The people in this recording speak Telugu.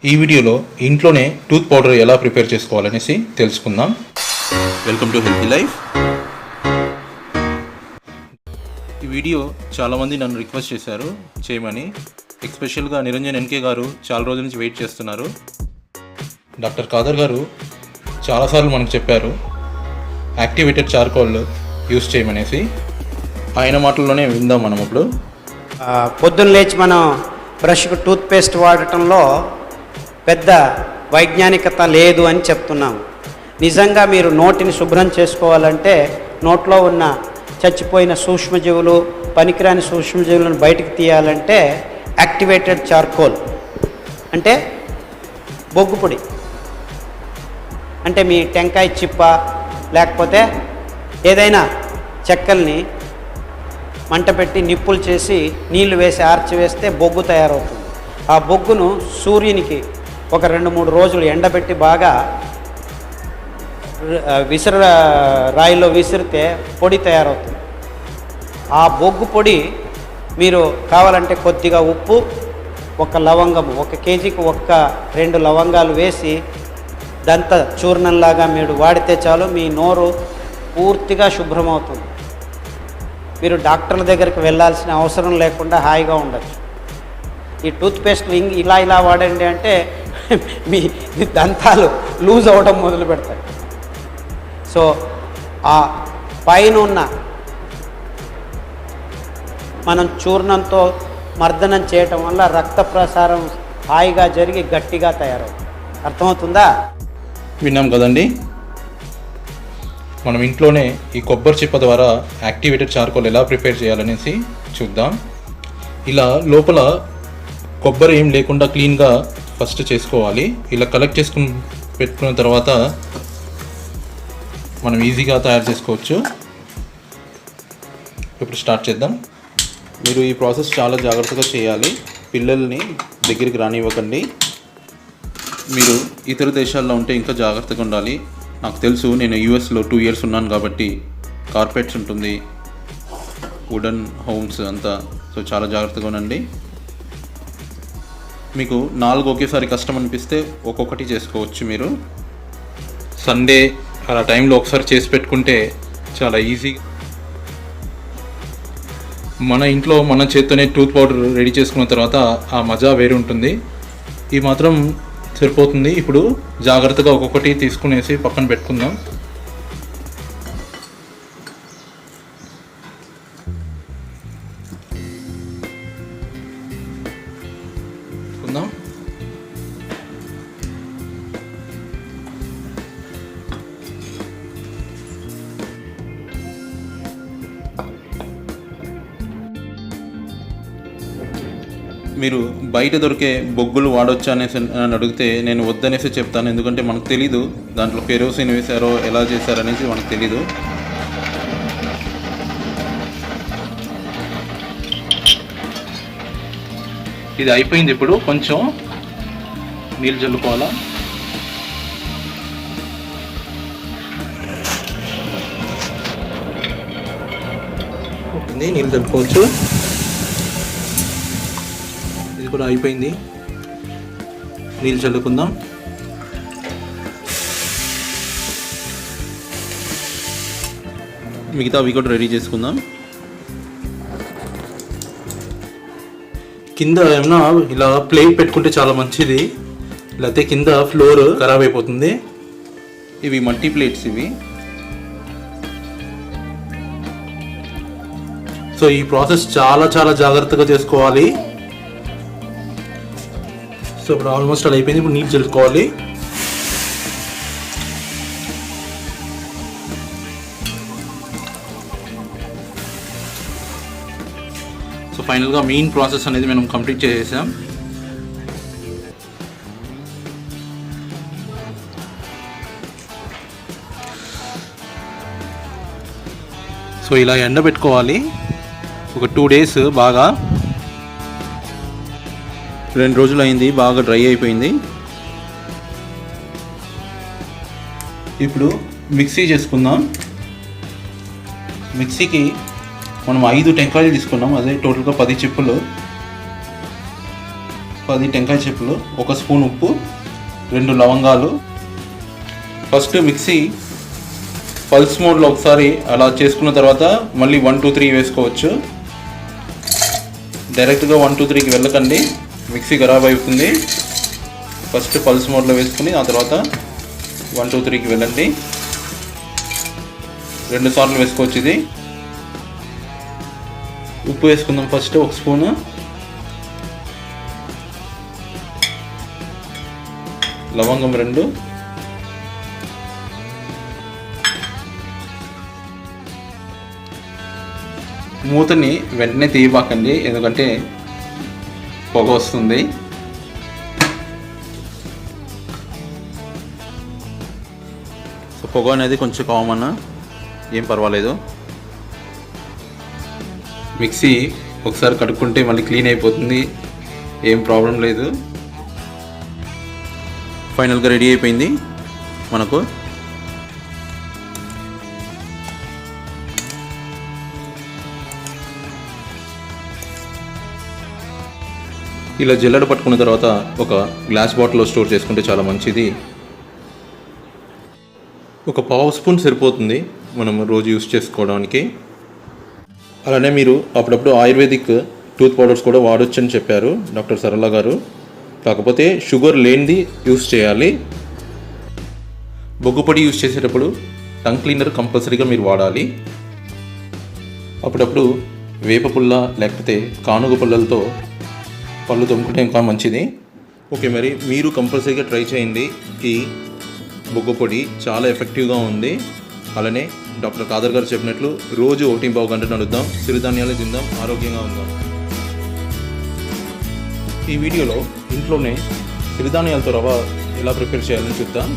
ఈ వీడియోలో ఇంట్లోనే టూత్ పౌడర్ ఎలా ప్రిపేర్ చేసుకోవాలనేసి తెలుసుకుందాం. Welcome to healthy life. ఈ వీడియో చాలామంది నన్ను రిక్వెస్ట్ చేశారు చేయమని. ఎస్పెషల్గా నిరంజన్ ఎన్కే గారు చాలా రోజుల నుంచి వెయిట్ చేస్తున్నారు. డాక్టర్ ఖాదర్ గారు చాలాసార్లు మనకు చెప్పారు యాక్టివేటెడ్ చార్కోల్ యూస్ చేయమనేసి. ఆయన మాటల్లోనే విందాం మనం ఇప్పుడు. పొద్దున్న లేచి మనం బ్రష్కు టూత్పేస్ట్ వాడటంలో పెద్ద వైజ్ఞానికత లేదు అని చెప్తున్నాము. నిజంగా మీరు నోటిని శుభ్రం చేసుకోవాలంటే నోట్లో ఉన్న చచ్చిపోయిన సూక్ష్మజీవులు, పనికిరాని సూక్ష్మజీవులను బయటికి తీయాలంటే యాక్టివేటెడ్ చార్కోల్ అంటే బొగ్గు పొడి, అంటే మీ టెంకాయ చిప్ప లేకపోతే ఏదైనా చెక్కల్ని మంట పెట్టి నిప్పులు చేసి నీళ్లు వేసి ఆర్చి వేస్తే బొగ్గు తయారవుతుంది. ఆ బొగ్గును సూర్యునికి ఒక 2-3 రోజులు ఎండబెట్టి బాగా రాయిలో విసిరితే పొడి తయారవుతుంది. ఆ బొగ్గు పొడి మీరు కావాలంటే కొద్దిగా ఉప్పు, ఒక లవంగము, 1 కేజీకి 1-2 లవంగాలు వేసి దంత చూర్ణంలాగా మీరు వాడితే చాలు, మీ నోరు పూర్తిగా శుభ్రమవుతుంది. మీరు డాక్టర్ల దగ్గరికి వెళ్ళాల్సిన అవసరం లేకుండా హాయిగా ఉండొచ్చు. ఈ టూత్పేస్ట్ ఇలా వాడండి అంటే మీ దంతాలు లూజ్ అవ్వడం మొదలు పెడతాయి. సో ఆ పైన ఉన్న మనం చూర్ణంతో మర్దనం చేయటం వల్ల రక్త ప్రసారం హాయిగా జరిగి గట్టిగా తయారవుతుంది. అర్థమవుతుందా? విన్నాం కదండి. మనం ఇంట్లోనే ఈ కొబ్బరి చిప్ప ద్వారా యాక్టివేటెడ్ చార్కోల్ ఎలా ప్రిపేర్ చేయాలనేసి చూద్దాం. ఇలా లోపల కొబ్బరి ఏం లేకుండా క్లీన్గా ఫస్ట్ చేసుకోవాలి. ఇలా కలెక్ట్ చేసుకుని పెట్టుకున్న తర్వాత మనం ఈజీగా తయారు చేసుకోవచ్చు. ఇప్పుడు స్టార్ట్ చేద్దాం. మీరు ఈ ప్రాసెస్ చాలా జాగ్రత్తగా చేయాలి. పిల్లల్ని దగ్గరికి రానివ్వకండి. మీరు ఇతర దేశాల్లో ఉంటే ఇంకా జాగ్రత్తగా ఉండాలి. నాకు తెలుసు, నేను యూఎస్లో 2 years ఉన్నాను కాబట్టి కార్పెట్స్ ఉంటుంది, వుడెన్ హోమ్స్ అంతా. సో చాలా జాగ్రత్తగా ఉండండి. మీకు 4 ఒకేసారి కష్టం అనిపిస్తే ఒక్కొక్కటి చేసుకోవచ్చు. మీరు సండే అలా టైంలో ఒకసారి చేసి పెట్టుకుంటే చాలా ఈజీ. మన ఇంట్లో మన చేత్తోనే టూత్ పౌడర్ రెడీ చేసుకున్న తర్వాత ఆ మజా వేరు ఉంటుంది. ఈ మాత్రం సరిపోతుంది. ఇప్పుడు జాగ్రత్తగా ఒక్కొక్కటి తీసుకునేసి పక్కన పెట్టుకుందాం. మీరు బయట దొరికే బొగ్గులు వాడొచ్చా అనేసి అని అడిగితే నేను వద్దనేసి చెప్తాను. ఎందుకంటే మనకు తెలీదు దాంట్లో కెరోసిన్ వేశారో ఎలా చేశారనేసి మనకు తెలీదు. ఇది అయిపోయింది. ఇప్పుడు కొంచెం నీళ్ళు చల్లుకోవాలా. నీళ్ళు చల్లుకోవచ్చు. కూడా అయిపోయింది. నీళ్ళు చల్లుకుందాం. మిగతా అవి కూడా రెడీ చేసుకుందాం. కింద ఏమన్నా ఇలా ప్లేట్ పెట్టుకుంటే చాలా మంచిది, లేకపోతే కింద ఫ్లోర్ ఖరాబ్ అయిపోతుంది. ఇవి మల్టీ ప్లేట్స్ ఇవి. సో ఈ ప్రాసెస్ చాలా చాలా జాగ్రత్తగా చేసుకోవాలి. సో ఇప్పుడు ఆల్మోస్ట్ అలా అయిపోయింది. ఇప్పుడు నీళ్ళు చల్లుకోవాలి. సో ఫైనల్గా మెయిన్ ప్రాసెస్ అనేది మనం కంప్లీట్ చేసేసాం. సో ఇలా ఎండబెట్టుకోవాలి ఒక 2 days. బాగా 2 రోజులు అయింది, బాగా డ్రై అయిపోయింది. ఇప్పుడు మిక్సీ చేసుకుందాం. మిక్సీకి మనం 5 టెంకాయలు తీసుకున్నాం, అదే టోటల్గా 10 చిప్పులు. 10 టెంకాయ చెప్పులు, 1 స్పూన్ ఉప్పు, 2 లవంగాలు. ఫస్ట్ మిక్సీ పల్స్ మోడ్లో ఒకసారి అలా చేసుకున్న తర్వాత మళ్ళీ 1 2 3 వేసుకోవచ్చు. డైరెక్ట్గా 1 2 3కి వెళ్ళకండి, మిక్సీ ఖరాబ్ అవుతుంది. ఫస్ట్ పల్స్ మోడ్లో వేసుకుని ఆ తర్వాత 1 2 3కి వెళ్ళండి. 2 సార్లు వేసుకోవచ్చు. ఇది ఉప్పు వేసుకుందాం. ఫస్ట్ 1 స్పూను, లవంగం 2, మూతని వెంటనే తీయబాకండి ఎందుకంటే పొగ వస్తుంది. సో పొగ అనేది కొంచెం కామన్, ఏం పర్వాలేదు. మిక్సీ ఒకసారి కడుక్కుంటే మళ్ళీ క్లీన్ అయిపోతుంది, ఏం ప్రాబ్లం లేదు. ఫైనల్గా రెడీ అయిపోయింది మనకు. ఇలా జల్లెడ పట్టుకున్న తర్వాత ఒక గ్లాస్ బాటిల్లో స్టోర్ చేసుకుంటే చాలా మంచిది. 1/2 స్పూన్ సరిపోతుంది మనం రోజు యూస్ చేసుకోవడానికి. అలానే మీరు అప్పుడప్పుడు ఆయుర్వేదిక్ టూత్ పౌడర్స్ కూడా వాడొచ్చని చెప్పారు డాక్టర్ సరళ గారు. కాకపోతే షుగర్ లేనిది యూస్ చేయాలి. బొగ్గు పొడి యూస్ చేసేటప్పుడు టంగ్ క్లీనర్ కంపల్సరీగా మీరు వాడాలి. అప్పుడప్పుడు వేప పుల్ల లేకపోతే కానుగ పుల్లలతో పళ్ళు తొమ్ముకుంటే ఇంకా మంచిది. ఓకే, మరి మీరు కంపల్సరీగా ట్రై చేయండి. ఈ బొగ్గు పొడి చాలా ఎఫెక్టివ్గా ఉంది. అలానే డాక్టర్ ఖాదర్ గారు చెప్పినట్లు రోజు 1.5 గంట నడుద్దాం, సిరిధాన్యాలు తిందాం, ఆరోగ్యంగా ఉందాం. ఈ వీడియోలో ఇంట్లోనే సిరిధాన్యాలతో రవ్వ ఎలా ప్రిపేర్ చేయాలని చూద్దాం.